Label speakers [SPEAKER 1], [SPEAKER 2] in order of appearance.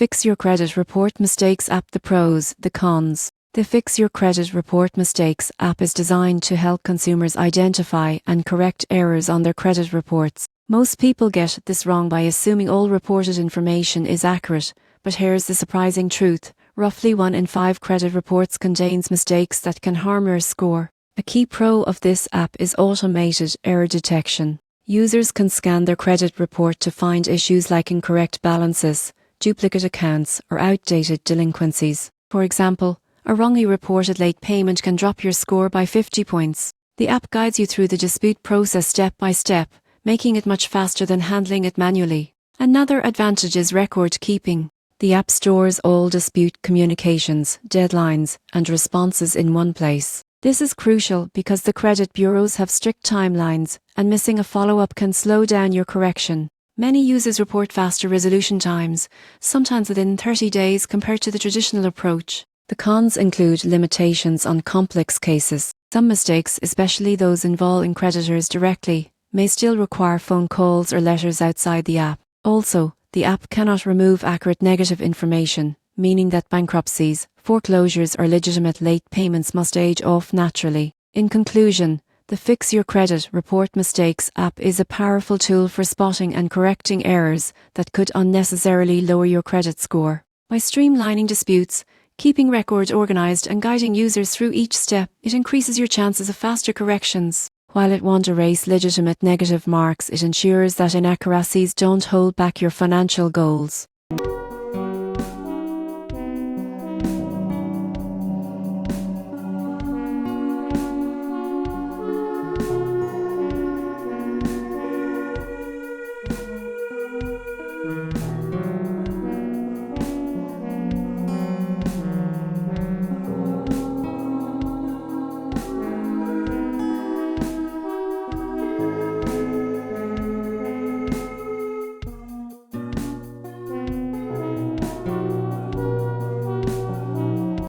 [SPEAKER 1] Fix Your Credit Report Mistakes app. The pros, the cons. The Fix Your Credit Report Mistakes app is designed to help consumers identify and correct errors on their credit reports. Most people get this wrong by assuming all reported information is accurate, but here's the surprising truth. Roughly 1 in 5 credit reports contains mistakes that can harm your score. A key pro of this app is automated error detection. Users can scan their credit report to find issues like incorrect balances, duplicate accounts, or outdated delinquencies. For example, a wrongly reported late payment can drop your score by 50 points. The app guides you through the dispute process step by step, making it much faster than handling it manually. Another advantage is record keeping. The app stores all dispute communications, deadlines, and responses in one place. This is crucial because the credit bureaus have strict timelines, and missing a follow-up can slow down your correction. Many users report faster resolution times, sometimes within 30 days compared to the traditional approach. The cons include limitations on complex cases. Some mistakes, especially those involving creditors directly, may still require phone calls or letters outside the app. Also, the app cannot remove accurate negative information, meaning that bankruptcies, foreclosures, or legitimate late payments must age off naturally. In conclusion, the Fix Your Credit Report Mistakes app is a powerful tool for spotting and correcting errors that could unnecessarily lower your credit score. By streamlining disputes, keeping records organized, and guiding users through each step, it increases your chances of faster corrections. While it won't erase legitimate negative marks, it ensures that inaccuracies don't hold back your financial goals.